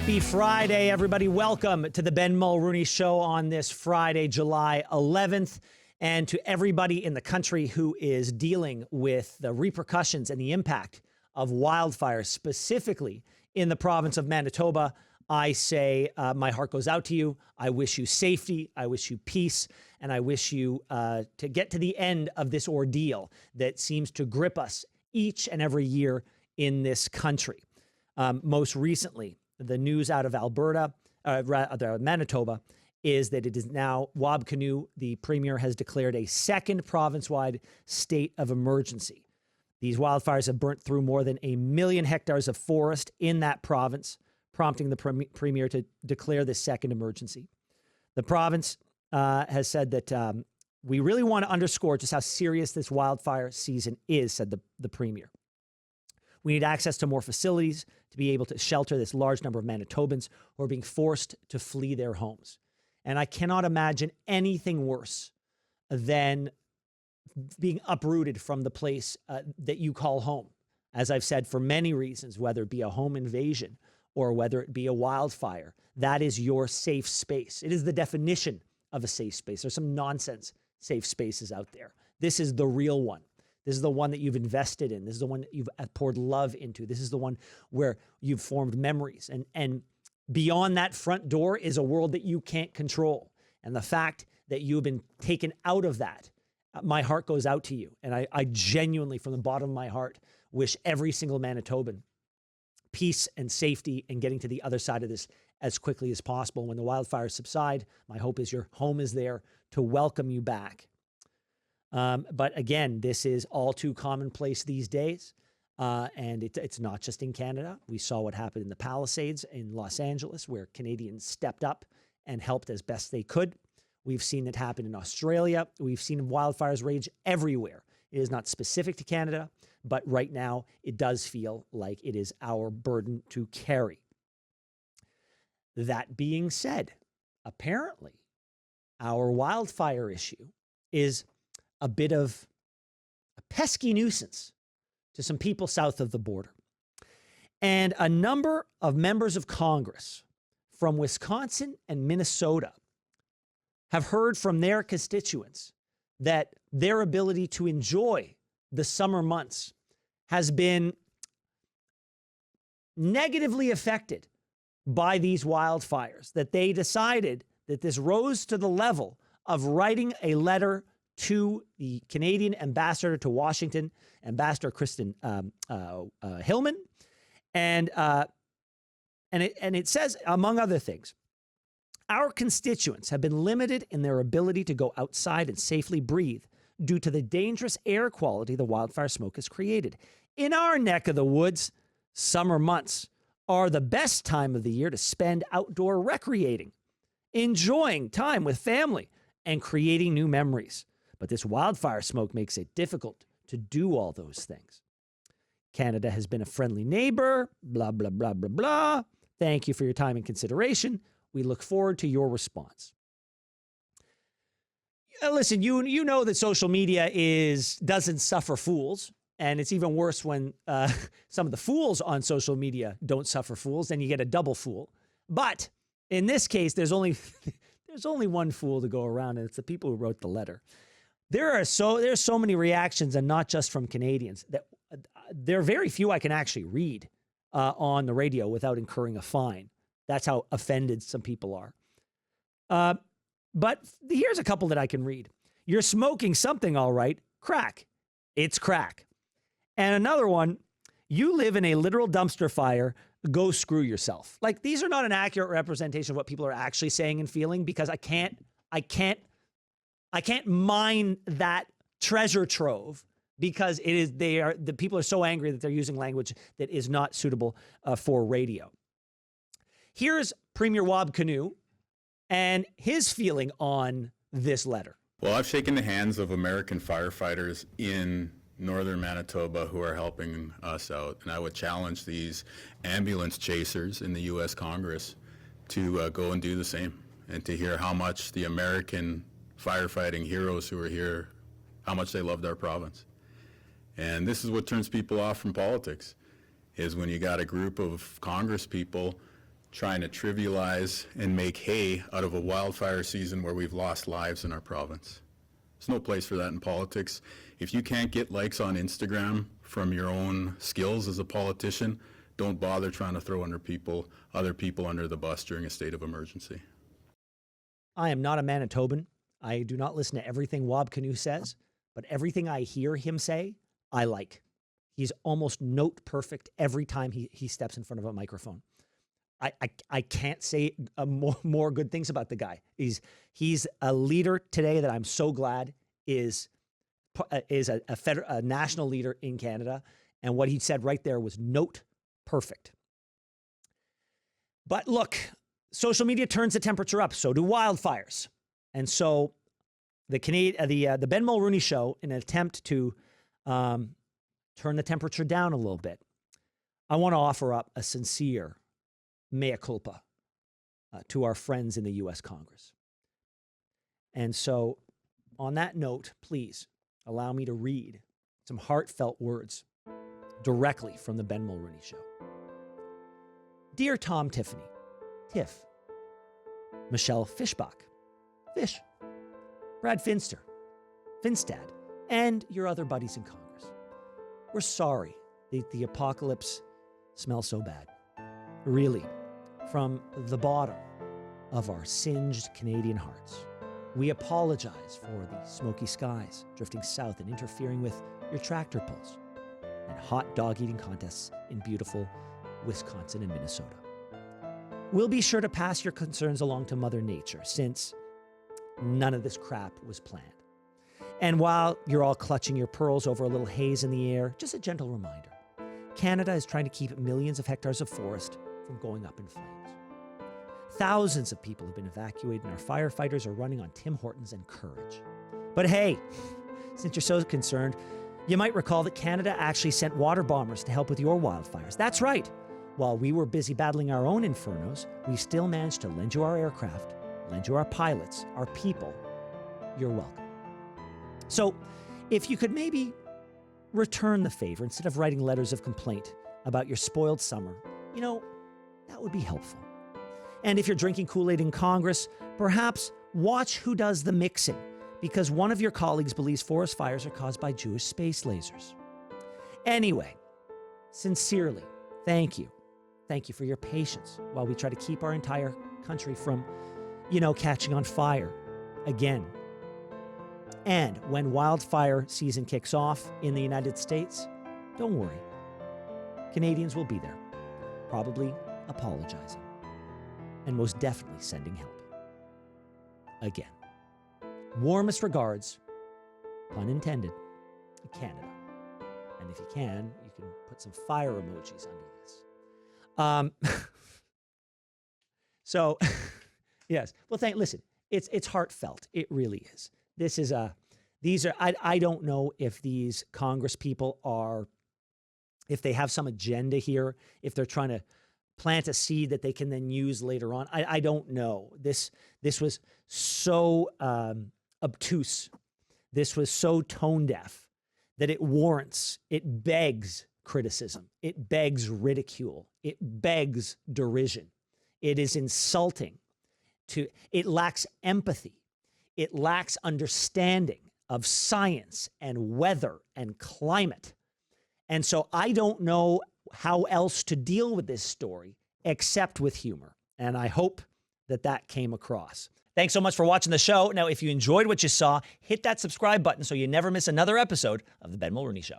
Happy Friday, everybody. Welcome to the Ben Mulroney Show on this Friday, July 11th. And to everybody in the country who is dealing with the repercussions and the impact of wildfires, specifically in the province of Manitoba, I say my heart goes out to you. I wish you safety. I wish you peace. And I wish you to get to the end of this ordeal that seems to grip us each and every year in this country. Most recently, the news out of Manitoba, is that it is now Wabkanu, the premier, has declared a second province-wide state of emergency. These wildfires have burnt through more than 1 million hectares of forest in that province, prompting the premier to declare this second emergency. The province has said that we really want to underscore just how serious this wildfire season is, said the premier. We need access to more facilities to be able to shelter this large number of Manitobans who are being forced to flee their homes. And I cannot imagine anything worse than being uprooted from the place that you call home. As I've said, for many reasons, whether it be a home invasion or whether it be a wildfire, that is your safe space. It is the definition of a safe space. There's some nonsense safe spaces out there. This is the real one. This is the one that you've invested in. This is the one that you've poured love into. This is the one where you've formed memories. And beyond that front door is a world that you can't control. And the fact that you've been taken out of that, my heart goes out to you. And I genuinely, from the bottom of my heart, wish every single Manitoban peace and safety and getting to the other side of this as quickly as possible. When the wildfires subside, my hope is your home is there to welcome you back. But again, this is all too commonplace these days. And it's not just in Canada. We saw what happened in the Palisades in Los Angeles, where Canadians stepped up and helped as best they could. We've seen it happen in Australia. We've seen wildfires rage everywhere. It is not specific to Canada, but right now it does feel like it is our burden to carry. That being said, apparently our wildfire issue is a bit of a pesky nuisance to some people south of the border. And a number of members of Congress from Wisconsin and Minnesota have heard from their constituents that their ability to enjoy the summer months has been negatively affected by these wildfires, that they decided that this rose to the level of writing a letter to the Canadian ambassador to Washington, Ambassador Kristen Hillman, and it says, among other things, our constituents have been limited in their ability to go outside and safely breathe due to the dangerous air quality the wildfire smoke has created. In our neck of the woods, summer months are the best time of the year to spend outdoor recreating, enjoying time with family, and creating new memories. But this wildfire smoke makes it difficult to do all those things. Canada has been a friendly neighbor, blah, blah, blah, blah, blah. Thank you for your time and consideration. We look forward to your response. Listen, you know that social media doesn't suffer fools. And it's even worse when some of the fools on social media don't suffer fools. Then you get a double fool. But in this case, there's only one fool to go around, and it's the people who wrote the letter. There's so many reactions, and not just from Canadians, that there are very few I can actually read on the radio without incurring a fine. That's how offended some people are. But here's a couple that I can read. You're smoking something, all right. Crack. It's crack. And another one, you live in a literal dumpster fire. Go screw yourself. Like, these are not an accurate representation of what people are actually saying and feeling, because I can't mine that treasure trove, because the people are so angry that they're using language that is not suitable for radio. Here's Premier Wabkanu and his feeling on this letter. Well, I've shaken the hands of American firefighters in northern Manitoba who are helping us out, and I would challenge these ambulance chasers in the U.S. Congress to go and do the same, and to hear how much the American firefighting heroes who are here, how much they loved our province. And this is what turns people off from politics, is when you got a group of Congress people trying to trivialize and make hay out of a wildfire season where we've lost lives in our province. There's no place for that in politics. If you can't get likes on Instagram from your own skills as a politician, don't bother trying to throw other people under the bus during a state of emergency. I am not a Manitoban. I do not listen to everything Wab Kinew says, but everything I hear him say, I like. He's almost note perfect every time he steps in front of a microphone. I can't say more good things about the guy. He's a leader today that I'm so glad is a national leader in Canada. And what he said right there was note perfect. But look, social media turns the temperature up. So do wildfires. And so the Ben Mulroney Show, in an attempt to turn the temperature down a little bit, I want to offer up a sincere mea culpa to our friends in the U.S. Congress. And so on that note, please allow me to read some heartfelt words directly from the Ben Mulroney Show. Dear Tom Tiffany, Tiff, Michelle Fischbach, Fish, Brad Finster, Finstad, and your other buddies in Congress. We're sorry that the apocalypse smells so bad. Really, from the bottom of our singed Canadian hearts, we apologize for the smoky skies drifting south and interfering with your tractor pulls and hot dog eating contests in beautiful Wisconsin and Minnesota. We'll be sure to pass your concerns along to Mother Nature, since none of this crap was planned. And while you're all clutching your pearls over a little haze in the air, just a gentle reminder, Canada is trying to keep millions of hectares of forest from going up in flames. Thousands of people have been evacuated, and our firefighters are running on Tim Hortons and courage. But hey, since you're so concerned, you might recall that Canada actually sent water bombers to help with your wildfires. That's right. While we were busy battling our own infernos, we still managed to lend you our aircraft, lend you our pilots, our people. You're welcome. So if you could maybe return the favor instead of writing letters of complaint about your spoiled summer, that would be helpful. And if you're drinking Kool-Aid in Congress, perhaps watch who does the mixing, because one of your colleagues believes forest fires are caused by Jewish space lasers. Anyway, sincerely, thank you. Thank you for your patience while we try to keep our entire country from, catching on fire again. And when wildfire season kicks off in the United States, don't worry. Canadians will be there, probably apologizing, and most definitely sending help. Again, warmest regards, pun intended, Canada. And if you can put some fire emojis under this. So, yes. Well, listen, it's heartfelt. It really is. I don't know if these Congress people if they have some agenda here, if they're trying to plant a seed that they can then use later on. I don't know. This was so obtuse. This was so tone deaf that it begs criticism. It begs ridicule. It begs derision. It is insulting. It lacks empathy. It lacks understanding of science and weather and climate. And so I don't know how else to deal with this story except with humor. And I hope that came across. Thanks so much for watching the show. Now, if you enjoyed what you saw, hit that subscribe button so you never miss another episode of The Ben Mulroney Show.